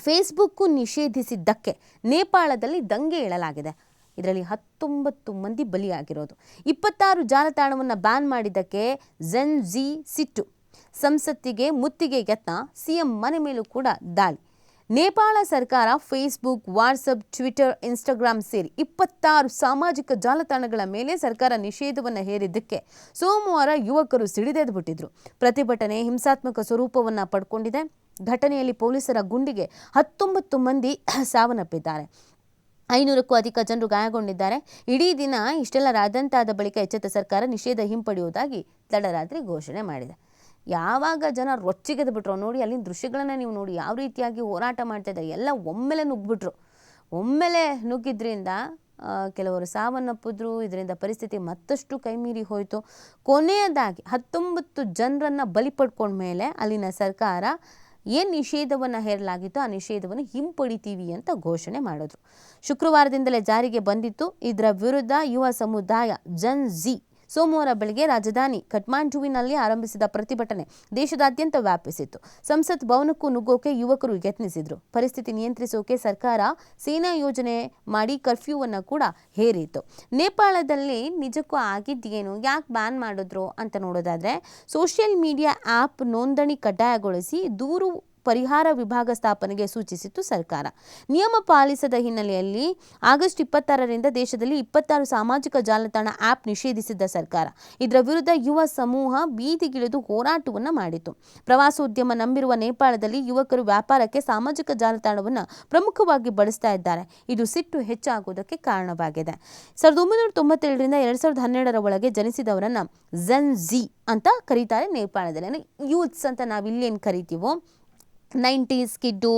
Facebook ನಿಷೇಧಿಸಿದ್ದಕ್ಕೆ ನೇಪಾಳದಲ್ಲಿ ದಂಗೆ ಏಳಲಾಗಿದೆ. ಇದರಲ್ಲಿ 19 ಮಂದಿ ಬಲಿಯಾಗಿರೋದು. 26 ಜಾಲತಾಣವನ್ನು ಬ್ಯಾನ್ ಮಾಡಿದ್ದಕ್ಕೆ ಝೆನ್ ಝಿ ಸಿಟ್ಟು. ಸಂಸತ್ತಿಗೆ ಮುತ್ತಿಗೆ ಯತ್ನ, ಸಿಎಂ ಮನೆ ಮೇಲೂ ಕೂಡ ದಾಳಿ. ನೇಪಾಳ ಸರ್ಕಾರ ಫೇಸ್ಬುಕ್, ವಾಟ್ಸಪ್, ಟ್ವಿಟರ್, ಇನ್ಸ್ಟಾಗ್ರಾಮ್ ಸೇರಿ 26 ಸಾಮಾಜಿಕ ಜಾಲತಾಣಗಳ ಮೇಲೆ ಸರ್ಕಾರ ನಿಷೇಧವನ್ನು ಹೇರಿದ್ದಕ್ಕೆ ಸೋಮವಾರ ಯುವಕರು ಸಿಡಿದೆದ್ದು ಬಿಟ್ಟಿದ್ರು. ಪ್ರತಿಭಟನೆ ಹಿಂಸಾತ್ಮಕ ಸ್ವರೂಪವನ್ನು ಪಡ್ಕೊಂಡಿದೆ. ಘಟನೆಯಲ್ಲಿ ಪೊಲೀಸರ ಗುಂಡಿಗೆ 19 ಮಂದಿ ಸಾವನ್ನಪ್ಪಿದ್ದಾರೆ. 500ಕ್ಕೂ ಅಧಿಕ ಜನರು ಗಾಯಗೊಂಡಿದ್ದಾರೆ. ಇಡೀ ದಿನ ಇಷ್ಟೆಲ್ಲ ರಾದಂತಾದ ಬಳಿಕ ಎಚ್ಚೆತ್ತ ಸರ್ಕಾರ ನಿಷೇಧ ಹಿಂಪಡೆಯುವುದಾಗಿ ತಡರಾತ್ರಿ ಘೋಷಣೆ ಮಾಡಿದೆ. ಯಾವಾಗ ಜನ ರೊಚ್ಚಿಗೆದ್ದು ಬಿಟ್ರು ನೋಡಿ, ಅಲ್ಲಿನ ದೃಶ್ಯಗಳನ್ನು ನೀವು ನೋಡಿ, ಯಾವ ರೀತಿಯಾಗಿ ಹೋರಾಟ ಮಾಡ್ತಾ ಇದ್ದಾರೆ. ಎಲ್ಲ ಒಮ್ಮೆಲೆ ನುಗ್ಗಿಬಿಟ್ರು. ಒಮ್ಮೆಲೆ ನುಗ್ಗಿದ್ರಿಂದ ಕೆಲವರು ಸಾವನ್ನಪ್ಪಿದ್ರು. ಇದರಿಂದ ಪರಿಸ್ಥಿತಿ ಮತ್ತಷ್ಟು ಕೈಮೀರಿ ಹೋಯಿತು. ಕೊನೆಯದಾಗಿ 19 ಜನರನ್ನು ಬಲಿ ಪಡ್ಕೊಂಡ್ಮೇಲೆ ಅಲ್ಲಿನ ಸರ್ಕಾರ ಏನು ನಿಷೇಧವನ್ನು ಹೇರಲಾಗಿತ್ತು ಆ ನಿಷೇಧವನ್ನು ಹಿಂಪಡಿತೀವಿ ಅಂತ ಘೋಷಣೆ ಮಾಡಿದ್ರು. ಶುಕ್ರವಾರದಿಂದಲೇ ಜಾರಿಗೆ ಬಂದಿತ್ತು. ಇದರ ವಿರುದ್ಧ ಯುವ ಸಮುದಾಯ ಝೆನ್ ಝಿ ಸೋಮವಾರ ಬೆಳಗ್ಗೆ ರಾಜಧಾನಿ ಕಠ್ಮಂಡುವಿನಲ್ಲಿ ಆರಂಭಿಸಿದ ಪ್ರತಿಭಟನೆ ದೇಶದಾದ್ಯಂತ ವ್ಯಾಪಿಸಿತ್ತು. ಸಂಸತ್ ಭವನಕ್ಕೂ ನುಗ್ಗೋಕೆ ಯುವಕರು ಯತ್ನಿಸಿದ್ರು. ಪರಿಸ್ಥಿತಿ ನಿಯಂತ್ರಿಸೋಕೆ ಸರ್ಕಾರ ಸೇನಾ ಯೋಜನೆ ಮಾಡಿ ಕರ್ಫ್ಯೂವನ್ನು ಕೂಡ ಹೇರಿತ್ತು. ನೇಪಾಳದಲ್ಲಿ ನಿಜಕ್ಕೂ ಆಗಿದ್ದೇನು, ಯಾಕೆ ಬ್ಯಾನ್ ಮಾಡಿದ್ರು ಅಂತ ನೋಡೋದಾದ್ರೆ, ಸೋಷಿಯಲ್ ಮೀಡಿಯಾ ಆ್ಯಪ್ ನೋಂದಣಿ ಕಡ್ಡಾಯಗೊಳಿಸಿ ದೂರು ಪರಿಹಾರ ವಿಭಾಗ ಸ್ಥಾಪನೆಗೆ ಸೂಚಿಸಿತ್ತು ಸರ್ಕಾರ. ನಿಯಮ ಪಾಲಿಸದ ಹಿನ್ನೆಲೆಯಲ್ಲಿ ಆಗಸ್ಟ್ 26ರಿಂದ ದೇಶದಲ್ಲಿ 26 ಸಾಮಾಜಿಕ ಜಾಲತಾಣ ಆ್ಯಪ್ ನಿಷೇಧಿಸಿದ್ದ ಸರ್ಕಾರ ಇದರ ವಿರುದ್ಧ ಯುವ ಸಮೂಹ ಬೀದಿಗಿಳಿದು ಹೋರಾಟವನ್ನು ಮಾಡಿತು. ಪ್ರವಾಸೋದ್ಯಮ ನಂಬಿರುವ ನೇಪಾಳದಲ್ಲಿ ಯುವಕರು ವ್ಯಾಪಾರಕ್ಕೆ ಸಾಮಾಜಿಕ ಜಾಲತಾಣವನ್ನು ಪ್ರಮುಖವಾಗಿ ಬಳಸ್ತಾ ಇದ್ದಾರೆ. ಇದು ಸಿಟ್ಟು ಹೆಚ್ಚಾಗುವುದಕ್ಕೆ ಕಾರಣವಾಗಿದೆ. 1997ರಿಂದ 2012ರ ಒಳಗೆ ಜನಿಸಿದವರನ್ನ ಝೆನ್ ಝಿ ಅಂತ ಕರೀತಾರೆ ನೇಪಾಳದಲ್ಲಿ. ಯೂತ್ಸ್ ಅಂತ ನಾವು ಇಲ್ಲೇನು ಕರಿತೀವೋ, 90s ಕಿಡ್ಡು,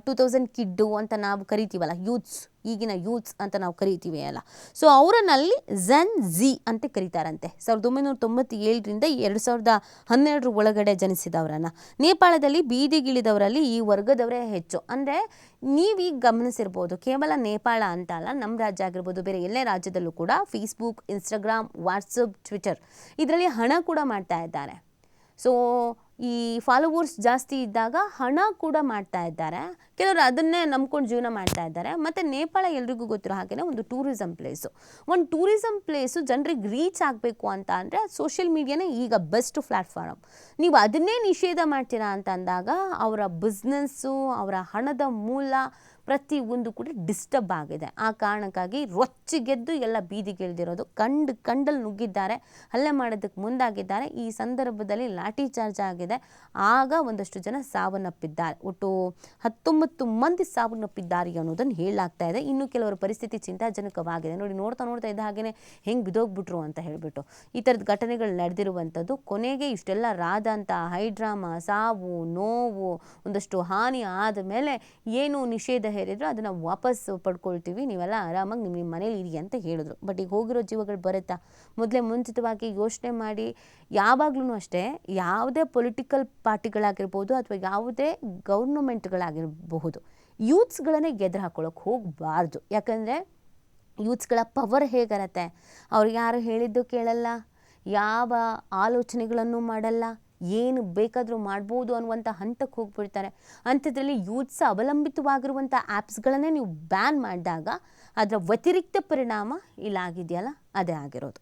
2000 ಕಿಡ್ಡು ಅಂತ ನಾವು ಕರಿತೀವಲ್ಲ, ಯೂತ್ಸ್, ಈಗಿನ ಯೂತ್ಸ್ ಅಂತ ನಾವು ಕರಿತೀವಿ ಅಲ್ಲ. ಸೊ ಅವರನ್ನಲ್ಲಿ ಝೆನ್ ಝಿ ಅಂತ ಕರೀತಾರಂತೆ. 1997ರಿಂದ 2012 ಒಳಗಡೆ ಜನಿಸಿದವರನ್ನು. ನೇಪಾಳದಲ್ಲಿ ಬೀದಿಗಿಳಿದವರಲ್ಲಿ ಈ ವರ್ಗದವರೇ ಹೆಚ್ಚು. ಅಂದರೆ ನೀವೀಗ ಗಮನಿಸಿರ್ಬೋದು, ಕೇವಲ ನೇಪಾಳ ಅಂತ ಅಲ್ಲ, ನಮ್ಮ ರಾಜ್ಯ ಆಗಿರ್ಬೋದು, ಬೇರೆ ಎಲ್ಲೇ ರಾಜ್ಯದಲ್ಲೂ ಕೂಡ ಫೇಸ್ಬುಕ್, ಇನ್ಸ್ಟಾಗ್ರಾಮ್, ವಾಟ್ಸಪ್, ಟ್ವಿಟರ್ ಇದರಲ್ಲಿ ಹಣ ಕೂಡ ಮಾಡ್ತಾ ಇದ್ದಾರೆ. ಸೊ ಈ ಫಾಲೋವರ್ಸ್ ಜಾಸ್ತಿ ಇದ್ದಾಗ ಹಣ ಕೂಡ ಮಾಡ್ತಾ ಇದ್ದಾರೆ. ಕೆಲವರು ಅದನ್ನೇ ನಂಬ್ಕೊಂಡು ಜೀವನ ಮಾಡ್ತಾ ಇದ್ದಾರೆ. ಮತ್ತು ನೇಪಾಳ ಎಲ್ರಿಗೂ ಗೊತ್ತಿರೋ ಹಾಗೆಯೇ ಒಂದು ಟೂರಿಸಮ್ ಪ್ಲೇಸು. ಒಂದು ಟೂರಿಸಮ್ ಪ್ಲೇಸು ಜನರಿಗೆ ರೀಚ್ ಆಗಬೇಕು ಅಂತ ಅಂದರೆ ಸೋಷಿಯಲ್ ಮೀಡಿಯಾನೇ ಈಗ ಬೆಸ್ಟ್ ಪ್ಲ್ಯಾಟ್ಫಾರ್ಮ್. ನೀವು ಅದನ್ನೇ ನಿಷೇಧ ಮಾಡ್ತೀರಾ ಅಂತ ಅಂದಾಗ ಅವರ ಬಿಸ್ನೆಸ್ಸು, ಅವರ ಹಣದ ಮೂಲ ಪ್ರತಿಯೊಂದು ಕೂಡ ಡಿಸ್ಟರ್ಬ್ ಆಗಿದೆ. ಆ ಕಾರಣಕ್ಕಾಗಿ ರೊಚ್ಚಿಗೆದ್ದು ಎಲ್ಲ ಬೀದಿಗಿಳಿದಿರೋದು. ಕಂಡಲ್ಲಿ ನುಗ್ಗಿದ್ದಾರೆ, ಹಲ್ಲೆ ಮಾಡೋದಕ್ಕೆ ಮುಂದಾಗಿದ್ದಾರೆ. ಈ ಸಂದರ್ಭದಲ್ಲಿ ಲಾಠಿ ಚಾರ್ಜ್ ಆಗಿದೆ. ಆಗ ಒಂದಷ್ಟು ಜನ ಸಾವನ್ನಪ್ಪಿದ್ದಾರೆ. ಒಟ್ಟು 19 ಮಂದಿ ಸಾವನ್ನಪ್ಪಿದ್ದಾರೆ ಅನ್ನೋದನ್ನು ಹೇಳಲಾಗ್ತಾ ಇದೆ. ಇನ್ನು ಕೆಲವರ ಪರಿಸ್ಥಿತಿ ಚಿಂತಾಜನಕವಾಗಿದೆ. ನೋಡಿ, ನೋಡ್ತಾ ಇದ್ದ ಹಾಗೆಯೇ ಹೆಂಗೆ ಬಿದೋಗ್ಬಿಟ್ರು ಅಂತ ಹೇಳಿಬಿಟ್ಟು ಈ ಥರದ ಘಟನೆಗಳು ನಡೆದಿರುವಂಥದ್ದು. ಕೊನೆಗೆ ಇಷ್ಟೆಲ್ಲ ರಾದಂಥ ಹೈಡ್ರಾಮಾ, ಸಾವು ನೋವು, ಒಂದಷ್ಟು ಹಾನಿ ಆದ ಮೇಲೆ ಏನು ನಿಷೇಧ ಹೇರಿದ್ರು ಅದನ್ನು ವಾಪಸ್ ಪಡ್ಕೊಳ್ತೀವಿ, ನೀವೆಲ್ಲ ಆರಾಮಾಗಿ ನಿಮ್ಮ ಮನೇಲಿ ಇರಿ ಅಂತ ಹೇಳಿದ್ರು. ಬಟ್ ಈಗ ಹೋಗಿರೋ ಜೀವಗಳು ಬರುತ್ತಾ? ಮೊದಲೇ ಮುಂಚಿತವಾಗಿ ಯೋಚನೆ ಮಾಡಿ. ಯಾವಾಗಲೂ ಅಷ್ಟೇ, ಯಾವುದೇ ಪೊಲಿಟಿಕಲ್ ಪಾರ್ಟಿಗಳಾಗಿರ್ಬೋದು ಅಥವಾ ಯಾವುದೇ ಗೌರ್ನಮೆಂಟ್ಗಳಾಗಿರಬಹುದು, ಯೂತ್ಸ್ಗಳನ್ನೇ ಗೆದ್ರು ಹಾಕೊಳ್ಳೋಕೆ ಹೋಗಬಾರ್ದು. ಯಾಕಂದರೆ ಯೂತ್ಸ್ಗಳ ಪವರ್ ಹೇಗಿರತ್ತೆ, ಅವ್ರು ಯಾರು ಹೇಳಿದ್ದು ಕೇಳಲ್ಲ, ಯಾವ ಆಲೋಚನೆಗಳನ್ನು ಮಾಡಲ್ಲ, ಏನು ಬೇಕಾದರೂ ಮಾಡ್ಬೋದು ಅನ್ನುವಂಥ ಹಂತಕ್ಕೆ ಹೋಗ್ಬಿಡ್ತಾರೆ. ಅಂಥದ್ರಲ್ಲಿ ಯೂತ್ಸ್ ಅವಲಂಬಿತವಾಗಿರುವಂಥ ಆ್ಯಪ್ಸ್ಗಳನ್ನೇ ನೀವು ಬ್ಯಾನ್ ಮಾಡಿದಾಗ ಅದರ ವ್ಯತಿರಿಕ್ತ ಪರಿಣಾಮ ಇಲ್ಲಾಗಿದೆಯಲ್ಲ, ಅದೇ ಆಗಿರೋದು.